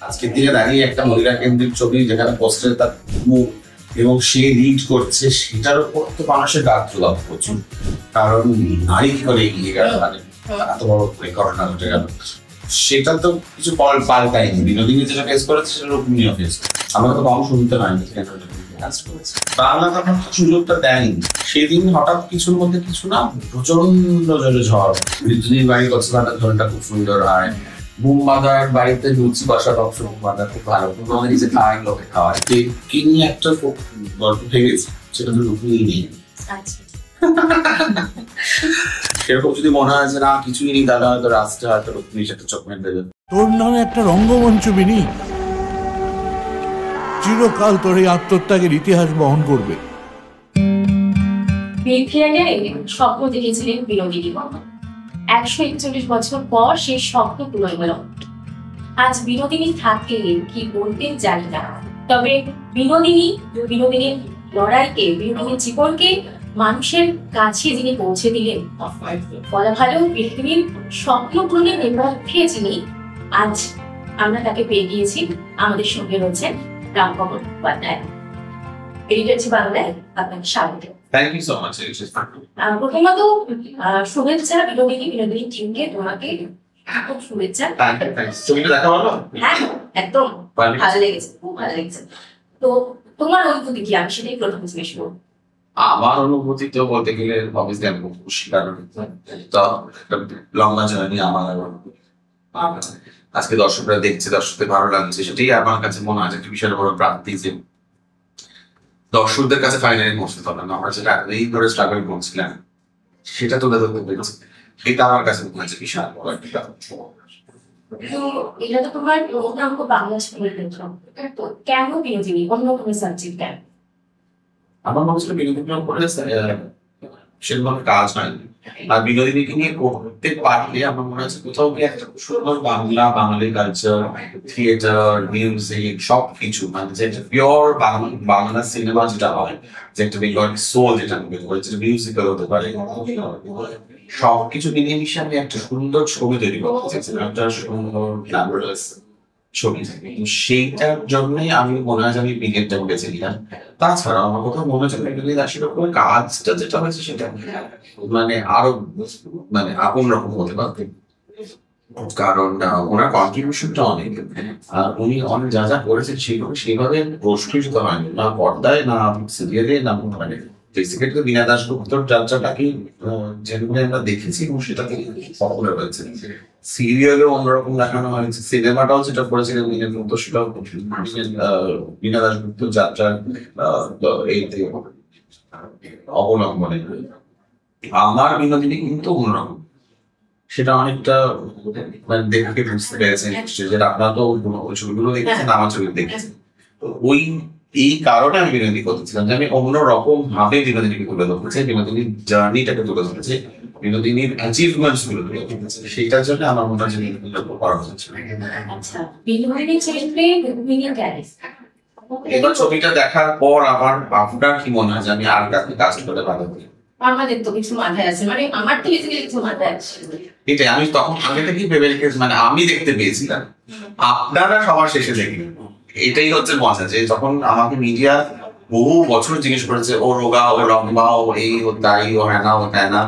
আজকের দিনে দাঁড়িয়ে একটা মহিলা কেন্দ্রিক ছবি যেখানে পোস্টারে তার মুখ এবং সে লিড করছে সেটার উপর তো মানুষের গাছ জোগাব প্রচুর। কারণ নারী কি করে এগিয়ে গেল, মানে এত বড় ঘটনা ঘটে গেল, সেটা তো কিছু পাল্টায়নি। বিনোদিনী যেটা ফেস করেছে সেটা রুক্মিণীও ফেস করেছে। আমরা তো কম শুনতে পাইনি বাংলা তখন সুযোগটা দেয়নি। সেদিন হঠাৎ কিছুর মধ্যে কিছু না, প্রচন্ড জোরে ঝড়। বিদ্যুতির বাড়ি কক্সবাজার ঝড়টা খুব সুন্দর হয়। বুমবাদার বাড়িতে লুচি বসা বক্স বুমবাদার খুব ভালো, আমাদের নিজে খাওয়াই লোকে খাওয়ায়। কি নিয়ে একটা গল্প ভেঙেছে, সেটা তো রুক্মিণী নেই। সেরকম যদি মনে হয় যে না কিছুই নেই, তাহলে হয়তো রাস্তা হয়তো রুক্মিণীর সাথে চোখ মেলে দেবে। তোর নামে একটা রঙ্গমঞ্চ বিনি, চিরকাল তোর এই আত্মত্যাগের ইতিহাস বহন করবে। স্বপ্ন দেখেছিলেন বিনোদিনী। 141 বছর পর সেই স্বপ্ন পূরণ হলো। আজ বিনোদিনী থাকতে কি বলতেন জানি না, তবে বিনোদিনীর লড়াইকে, বিনোদিনীর জীবনকে মানুষের কাছে যিনি পৌঁছে দিলেন, বলা ভালো পৃথিবীর স্বপ্ন পূরণের নেপথ্যে যিনি, আজ আমরা তাকে পেয়ে গিয়েছি। আমাদের সঙ্গে রয়েছেন রামকমল উপাধ্যায়। এডিটর বাংলায় আপনাকে স্বাগত। Thank you so much. প্রথমত শুভেচ্ছা বিনোদিনী টিমকে, তোমাকে খুব শুভেচ্ছা। ছবিটা দেখা হলো? হ্যাঁ, একদম ভালো লেগেছে, খুব ভালো লেগেছে। তো তোমার অনুভূতি কি, আমি সেটাই প্রথম জিজ্ঞেস করবো। আমার অনুভূতি তো বলতে গেলে অবভিয়াসলি আমি খুব খুশি, কারণ তো একটা লম্বা জার্নি আমার। আজকে দর্শকরা দেখছে, দর্শকদের ভালো লাগছে, সেটাই আমার কাছে মনে হয় একটা বিশাল বড় প্রাপ্তি যে দর্শকদের কাছে ফাইনালি পৌঁছতে পারলাম। আমরা যেটা এতদিন ধরে স্ট্রাগল করছিলাম সেটা তুলে ধরতে পেরেছি, সেটা আমার কাছে মনে হচ্ছে বিশাল বড় একটা। তো এটা তো তোমার অঙ্ক বাংলা স্কুলে দেখলাম, তো কেন বিনোদিনী, অন্য কোনো সাবজেক্ট কেন? আমার মনে হচ্ছিল বিনোদিনীর উপরে সেরকম কাজ হয়নি, আর বিনোদিনীকে নিয়ে করতে পারলে আমার মনে হচ্ছে কোথাও গিয়ে একটা সুন্দর বাঙালি কালচার, থিয়েটার, মিউজিক সবকিছু, মানে যে একটা পিওর বাংলা সিনেমা যেটা হয়, যে একটা বেঙ্গলি সোল যেটা মিউজিক্যাল হতে পারে, সবকিছু মিলিয়ে মিশিয়ে আমি একটা সুন্দর ছবি তৈরি করতে চেয়েছিলাম, একটা সুন্দর গ্ল্যামারাস ছবি। সেইটার জন্যই আমি মনে হয় যে আমি বিগেটটা বেছে নিলাম। তাছাড়া আমার কোথাও মনে হচ্ছে সেরকম কাজটা যেটা হয়েছে সেটা মানে আরো মানে অন্যরকম হতে পারত, কারণ ওনার কন্ট্রিবিউশনটা অনেক, আর উনি অনেক যা যা করেছেন সেইভাবে পুরস্কৃত হয়নি, না পর্দায়, না সিরিয়ালে, না মানে বেসিক্যালি তো বীণা দাশগুপ্তর যাত্রাটাকে যেভাবে আমরা দেখেছি এবং সেটা পপুলার হয়েছে। সিরিয়ালেও অন্যরকম দেখানো হয়েছে, সিনেমাটাও যেটা করেছিলেন সেটাও বীণা দাশগুপ্তর যাত্রার এইতে অবলম্বনে। আমার বিনোদিনী কিন্তু অন্যরকম, সেটা অনেকটা মানে দেখে বুঝতে পেরেছেন, যেটা আপনারা তো ওই ছবিগুলো দেখেছেন, আমার ছবি দেখেছেন। ওই এই কারণে আমি বিনোদিনী করতেছিলাম যে আমি অন্যরকম ভাবে বিনোদিনীকে তুলে ধরতে চাই, বিনোদিনীর জার্নিটাকে তুলে ধরতে চাই, বিনোদিনীর অ্যাচিভমেন্টস গুলো তুলে ধরতে চাই। সেইটার জন্য আমার মনে হয় যে করা হচ্ছে। আচ্ছা, বিনোদিনীর চরিত্রে রুক্মিণী ক্যারেক্টার, এবার ছবিটা দেখার পর আপনার কি মনে হয় যে আমি আর কাকে কাস্ট করতে পারবো? আমাদের তো কিছু মাথায় আছে, মানে আমার থেকে কিছু মাথায় আছে, এটাই আমি তখন আগে থেকেই ভেবে রেখেছি, মানে আমি দেখতে পেয়েছিলাম, আপনারা সবার শেষে দেখলেন। এটাই হচ্ছে মজা, যে যখন আমাকে মিডিয়া বহু বছর জিজ্ঞেস করেছে ও রোগা, ও লম্বা, ও এই, ও তাই, ও হ্যানা, ও তাইনা,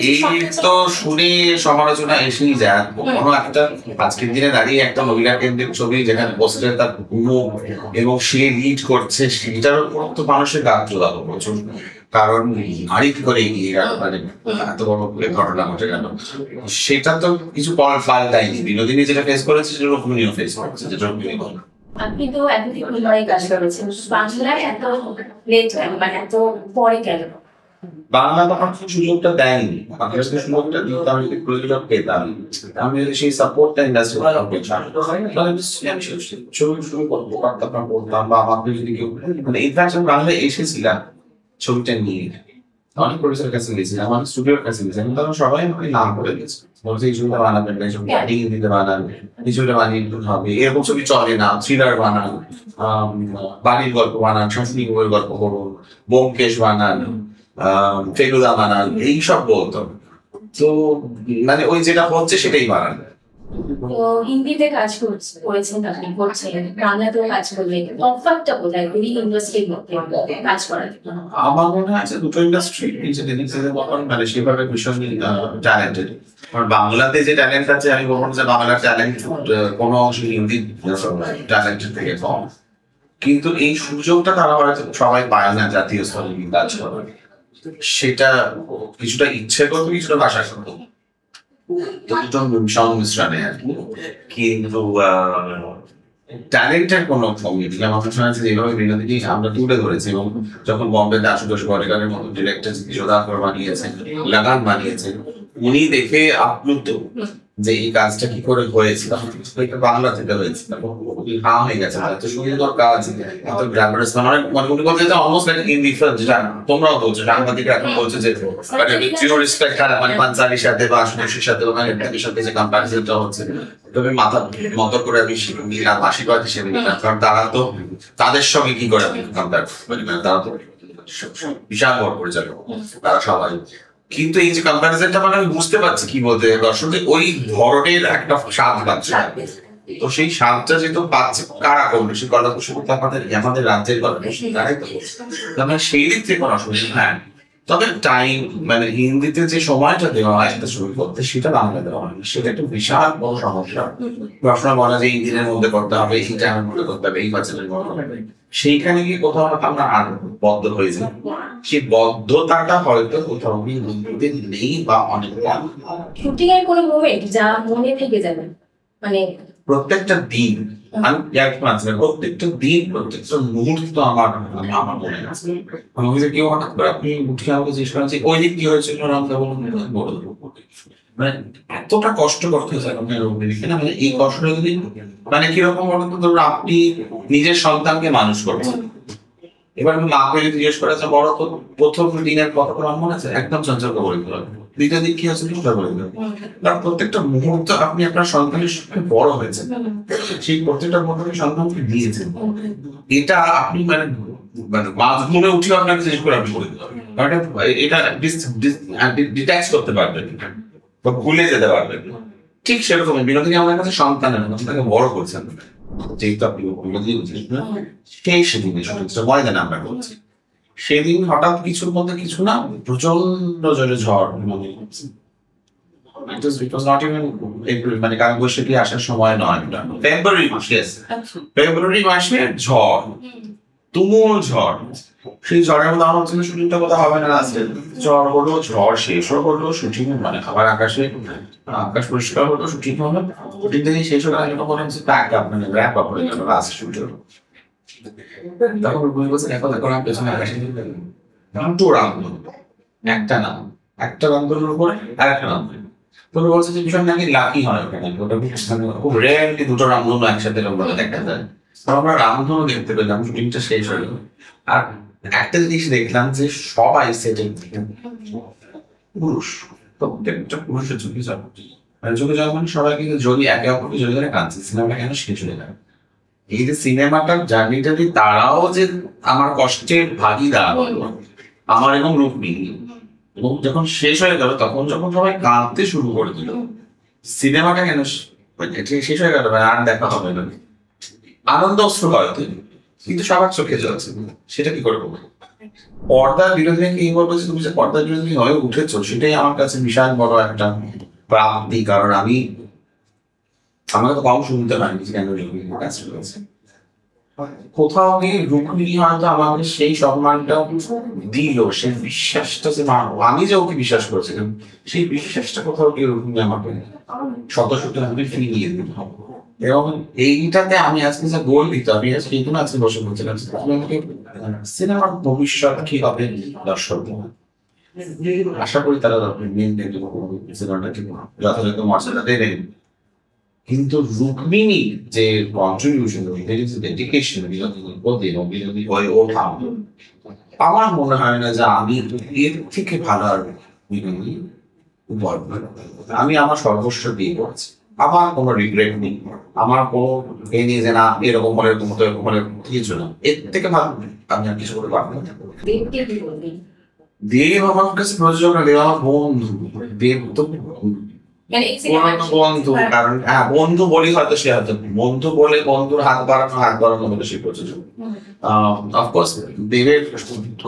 এই তো শুনে সমালোচনা এসেই যায়। কোনো একটা আজকের দিনে দাঁড়িয়ে একটা মহিলা কেন্দ্রিক ছবি যেখানে পোস্টারে তার মুখ এবং সে লিড করছে সেটার উপর তো মানুষের গাছ জোগাবো প্রচুর। কারণ নারী কি করে এগিয়ে গেল, মানে এত বড় ঘটনা ঘটে গেল, সেটা তো কিছু পাল্টায়নি। বিনোদিনী যেটা ফেস করেছে সেটা রুক্মিণীও ফেস করেছে, যেটা রুক্মিণী বলে। আপনি তো এতদিন মুম্বাই কাজ করেছেন, বাংলায় এত লেট কেন, মানে এত পরে কেন? বাংলা তখন সুযোগটা দেয়নি, বাংলাদেশকে সুযোগটা দিতে আমি যদি সুযোগ পেতাম, আমি যদি সেই সাপোর্টটা ইন্ডাস্ট্রি আমি শুরু করতে পারতাম, বলতাম, বা আমাকে যদি কেউ মানে ইনফ্যাক্ট আমি বাংলায় এসেছিলাম ছবিটা নিয়ে, অনেক প্রডিউসারের কাছে গেছিলাম, আমার স্টুডিওর কাছে গেছিলাম, তখন সবাই আমাকে নাম করে দিয়েছে, বলছে এই ছবিটা বানাবেন না, এই ছবিটা হিন্দিতে বানান, এই ছবিটা বানিয়ে হবে, এরকম ছবি চলে না, থ্রিলার বানান, বাড়ির গল্প বানান, শাসনী বইয়ের গল্প করুন, ব্যোমকেশ বানান, ফেলুদা বানান, এইসব বলতো। তো মানে ওই যেটা হচ্ছে সেটাই বানান। তো হিন্দিতে কাজ করেছেন আপনি, করছেন, বাংলাতেও কাজ করলেন, তফাৎটা কোথায় দুই ইন্ডাস্ট্রির মধ্যে কাজ করার? আমার মনে হয় যে দুটো ইন্ডাস্ট্রি মানে সেভাবে ভীষণ ট্যালেন্টেড। বাংলাতে যে ট্যালেন্ট আছে আমি বলবো যে বাংলার ট্যালেন্ট কোনো অংশ হিন্দি ট্যালেন্টের থেকে কম, কিন্তু এই সুযোগটা তারা হয়তো সবাই পায় না জাতীয় স্তরে কাজ করার। সেটা কিছুটা ইচ্ছে করতো, কিছুটা ভাষা করতো, দুটো সংমিশ্রণে আর কি। কিন্তু ট্যালেন্টের কোনো কমি নেই। আমার মনে হয় যেভাবে বিনোদিনী আমরা তুলে ধরেছি, এবং যখন বম্বেতে আশুতোষ গড়েকারের মতো ডিরেক্টর যোধাকর বানিয়েছেন, লাগান বানিয়েছেন, উনি দেখে আপ্লুত যে এই কাজটা কি করে হয়েছিল, বাংলা থেকে হয়েছিল, হা হয়ে গেছে, এত সুন্দর কাজ, এত গ্ল্যামারাস, মানে উনি বলতে চাইছেন অলমোস্ট লাইক হিন্দি ফিল্ম, যেটা তোমরাও বলছো, সাংবাদিকরা এখন বলছে যে রেসপেক্ট মানে পাঞ্জাবির সাথে বা আশুতোষের সাথে বা ম্যানেজমেন্টের সাথে যে কম্পারিজনটা হচ্ছে, তবে মাথা মত করে আমি নিলাম, আশীর্বাদ হিসেবে নিলাম, কারণ তারা তো তাদের সঙ্গে কি করে আমি কম্পেয়ার করি, মানে তারা তো বিশাল বড় পরিচালক, তারা সবাই। কিন্তু এই যে কম্পারিজনটা মানে আমি বুঝতে পারছি কি বলতে দর্শক, যে ওই ধরনের একটা স্বাদ পাচ্ছে, তো সেই স্বাদটা যেহেতু পাচ্ছে কারা করবে, সেই গল্প শুরুতে আমাদের রাজ্যের গল্প তারাই তো, মানে সেই দিক থেকে কোনো অসুবিধা। হ্যাঁ, তবে টাইম মানে হিন্দিতে যে সময়টা দেওয়া হয় একটা ছবি করতে, সেটা বাংলা দেওয়া হয়, সেটা একটা বিশাল বড় সমস্যা। সবসময় বলা যায় এই দিনের মধ্যে করতে হবে, এই টাইমের মধ্যে করতে হবে, এই বাচ্চাদের করতে হবে, সেইখানে গিয়ে কোথাও আমরা আর বদ্ধ হয়ে যাই। সেই বদ্ধতাটা হয়তো কোথাও হিন্দিতে নেই বা অনেক কম। শুটিং এর কোনো মোমেন্ট যা মনে থেকে যাবে, মানে প্রত্যেকটা দিন আমি প্রত্যেকটা দিন, প্রত্যেকটা মুহূর্ত আমার মনে আছে। আমাকে যে কেউ হঠাৎ করে আপনি উঠে আমাকে জিজ্ঞেস করেন যে ওই দিন কি হয়েছিল, রামদা বলুন, মানে এতটা কষ্ট করতে হয়েছে আপনার এখানে, মানে এই কষ্টটা যদি মানে কিরকম বলেন তো, ধরুন আপনি নিজের সন্তানকে মানুষ করছেন, এবার মাকে যদি জিজ্ঞেস করা আছে বড় তো প্রথম দিনের কথা আমার মনে আছে, একদম চঞ্চল করে দিতে হবে, দ্বিতীয় দিন কি আছে সেটা বলে দিতে হবে। কারণ প্রত্যেকটা মুহূর্ত আপনি আপনার সন্তানের সঙ্গে বড় হয়েছেন, সেই প্রত্যেকটা মুহূর্তে সন্তানকে দিয়েছেন, এটা আপনি মানে মানে মাঝ ঘুমে উঠে আপনাকে জিজ্ঞেস করে আপনি করে দিতে হবে, কারণ এটা ডিট্যাচ করতে পারবেন বা ভুলে যেতে পারবেন। ঠিক সেরকম বিনোদিনী আমাদের কাছে সন্তানের মতো, তাকে বড় করছেন, যেহেতু আপনি সেই সেদিনে ময়দানে আমরা বলছি, সেদিন হঠাৎ কিছুর মধ্যে কিছু না, প্রচন্ড জোরে ঝড়, মানে মানে কাল বৈশাখী আসার সময় নয়, ফেব্রুয়ারি মাসে ঝড়, তুমুল ঝড়। সেই ঝড়ের মধ্যে আমার হচ্ছে শুটিংটা কোথাও হবে না, ঝড় হলো, ঝড় শেষও হলো, শুটিং মানে আবার আকাশ পরিষ্কার হলো, শুটিং হলো, শুটিং থেকে শেষ হলো, মনে হচ্ছে প্যাক আপ মানে র্যাপ আপ হয়ে গেল, লাস্ট শুট হলো। তখন বলছে দেখো আমি পেছনে আকাশে দুটো রামধনু, একটা নাম, একটা রামধনুর উপরে আর একটা রামধনু। তুমি বলছে যে ভীষণ নাকি লাকি হয় ওখানে, ওটা খুব রেয়ারলি দুটো রামধনু একসাথে দেখা যায়। আমরা রামধনু দেখতে পেলাম, শুটিংটা শেষ হলো। আর একটা জিনিস দেখলাম যে সবাই সেটে পুরুষ, প্রত্যেকটা পুরুষের চোখে জল, মানে চোখে জল, মানে সবাই কিন্তু যদি একে অপরকে জড়িয়ে ধরে কাঁদছে, সিনেমাটা কেন শেষ হয়ে যাবে। এই যে সিনেমাটার জার্নিটা দিয়ে তারাও যে আমার কষ্টের ভাগিদার হলো, আমার এবং রুক্মিণী, এবং যখন শেষ হয়ে গেল তখন যখন সবাই কাঁদতে শুরু করে দিল, সিনেমাটা কেন শেষ হয়ে গেল, আর দেখা হবে না, আনন্দ অশ্রু হয়তো, কিন্তু সবার চোখে জ্বলছে, সেটা কি করে বলবো। পর্দার বিরোধী কি বলবো, যে তুমি যে পর্দার বিরোধী হয়ে উঠেছো, সেটাই আমার কাছে বিশাল বড় একটা প্রাপ্তি। কারণ আমাকে তো কম শুনতে পারিনি কেন কাজ করেছে, কোথাও গিয়ে রুক্মিণী হয়তো আমাকে সেই সম্মানটা দিল, সেই বিশ্বাসটা যে আমি যে ওকে বিশ্বাস করেছিলাম, সেই বিশ্বাসটা কোথাও গিয়ে রুক্মিণী আমাকে শত আমি ফিরিয়ে দিল। এবং এইটাতে আমি আজকে যে গর্বিত, আমি আজকে এই আজকে বসে বলছিলাম সিনেমার ভবিষ্যৎ কি হবে, দর্শক আশা করি তারা সিনেমাটাকে যথাযথ মর্যাদা দেবেন। কিন্তু রুক্মিণী যে কন্ট্রিবিউশন, ডেডিকেশন বিনোদী হয়ে ওঠা, আমার মনে হয় না যে আমি এর থেকে ভালো আর বিনোদী। আমি আমার সর্বস্ব দিয়ে করেছি, আমার কোনো রিগ্রেট নেই, আমার কোনো এ নেই যে না এরকম হলে এরকম হতো, এরকম হলে কিছু না, এর থেকে ভালো আমি আর কিছু করে পারবো না। দেব আমার কাছে প্রযোজক না, দেব আমার বন্ধু, দেব তো মানে এই পুরনো বন্ধু, কারণ হ্যাঁ বন্ধু বলি হয়তো সে হয়তো বন্ধু বলে বন্ধুর হাত বাড়ানো হলো সে প্রযোজক। অফকোর্স দেবের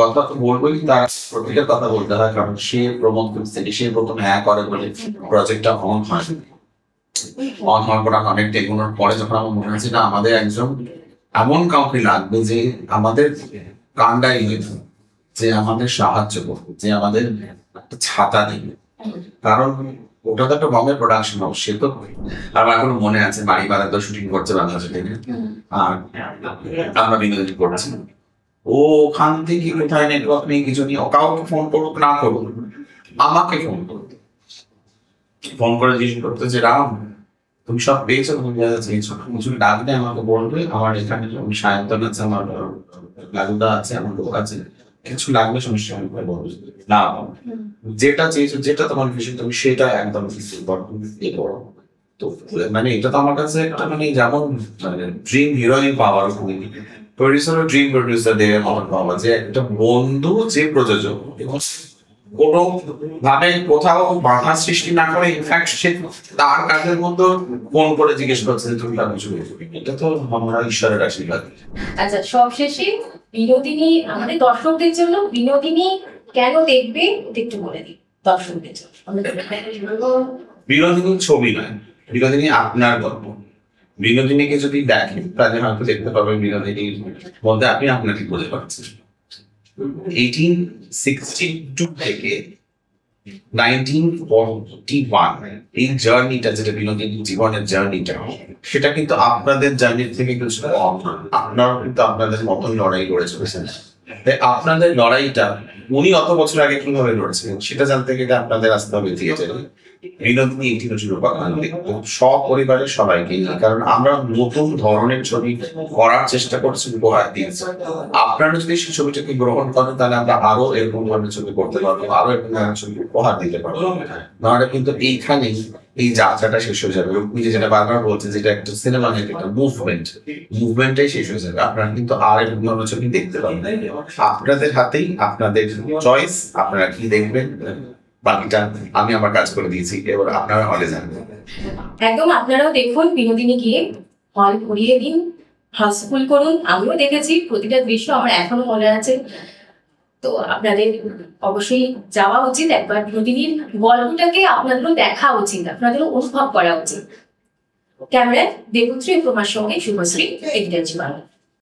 কথা তো বলবোই, তার প্রত্যেকের কথা বলতে হয়, কারণ সে প্রমোদ করছে, সে প্রথম হ্যাঁ করে বলে প্রজেক্টটা অন হয়। অন হওয়ার পর অনেক এগোনোর পরে যখন আমার মনে হচ্ছে না আমাদের একজন এমন কাউকে লাগবে যে আমাদের কান্ডাই হয়েছে, যে আমাদের সাহায্য করবে, যে আমাদের একটা ছাতা দেবে। কারণ ওটা তো একটা বম্বে প্রোডাকশন হাউস, সে তো আমার এখনো মনে আছে বাড়ি বারান্দা শুটিং করছে বাংলাদেশে থেকে, আর আমরা বিনোদন করছি। ও ওখান থেকে কোথায় নেটওয়ার্ক নেই কিছু নেই, ও কাউকে ফোন করুক না করুক আমাকে ফোন করুক, ফোন করে জিজ্ঞেস করতে যে রাম তুমি সব পেয়েছো, তুমি যা যা চেয়েছো, কিছু ডাকলে আমাকে বলবে, আমার এখানে সায়ন্তন আছে, আমার লাগুদা আছে, আমার লোক আছে, কিছু লাগলে সমস্যা হবে বলবে না, যেটা চেয়েছো যেটা তোমার ভিশন তুমি সেটা একদম ইয়ে করো। তো মানে এটা তো আমার কাছে একটা মানে যেমন মানে ড্রিম হিরোইন পাওয়ার, প্রডিউসার ড্রিম প্রডিউসার দেবে আমার পাওয়া, যে একটা বন্ধু যে প্রযোজক এবং কোনো ভাবে কোথাও বাধা সৃষ্টি না করে, ইনফ্যাক্ট সে তার কাজের মধ্যে ফোন করে জিজ্ঞেস করছে যে তুমি কিছু, এটা তো আমরা ঈশ্বরের আশীর্বাদ। আচ্ছা, সবশেষে বিনোদিনী আমাদের দর্শকদের জন্য বিনোদিনী কেন দেখবে এটা একটু বলে দিই দর্শকদের জন্য। বিনোদিনী ছবি নয়, বিনোদিনী আপনার গল্প। বিনোদিনীকে যদি দেখেন তাহলে হয়তো দেখতে পাবেন বিনোদিনীর মধ্যে আপনি আপনাকে বুঝে পাচ্ছেন। 1862 থেকে 1941 এই জার্নিটা, যেটা বিনোদিনীর জীবনের জার্নিটা, সেটা কিন্তু আপনাদের জার্নির থেকে কিছু কম না। আপনারা কিন্তু আপনাদের মতন লড়াই করে চলেছেন। তাই আপনাদের লড়াইটা উনি অত বছর আগে কিভাবে লড়েছিলেন সেটা জানতে গেলে আপনাদের আসতে হবে থিয়েটারে। বিনোদিনী একটি নতুন উপাখ্যান দেখবো সপরিবারের সবাইকে নিয়ে, কারণ আমরা নতুন ধরনের ছবি করার চেষ্টা করছি, উপহার দিয়েছি। আপনারা যদি সেই ছবিটাকে গ্রহণ করেন তাহলে আমরা আরো এরকম ধরনের ছবি করতে পারবো, আরো এরকম ধরনের ছবি উপহার দিতে পারবো। নাহলে কিন্তু এইখানেই এই যাত্রাটা শেষ হয়ে যাবে। রুক্মিণী যেটা বারবার বলছে, যেটা একটা সিনেমা একটা মুভমেন্টটাই শেষ হয়ে যাবে। আপনারা কিন্তু আর এরকম ধরনের ছবি দেখতে পাবেন। আপনাদের হাতেই, আপনাদের চয়েস, আপনারা কি দেখবেন, বাকিটা আমি আমার কাজ করে দিয়েছি, এবার আপনারা হলে জানবেন। একদম আপনারাও দেখুন, বিনোদিনী গিয়ে হল ভরিয়ে দিন, হাউসফুল করুন। আমিও দেখেছি, প্রতিটা দৃশ্য আমার এখনো মনে আছে। তো আপনাদের অবশ্যই যাওয়া উচিত, একবার বিনোদিনীর গল্পটাকে আপনাদেরও দেখা উচিত, আপনাদেরও অনুভব করা উচিত। ক্যামেরায় দেবত্রী প্রমার সঙ্গে শুভশ্রী, এডিটার জীবন।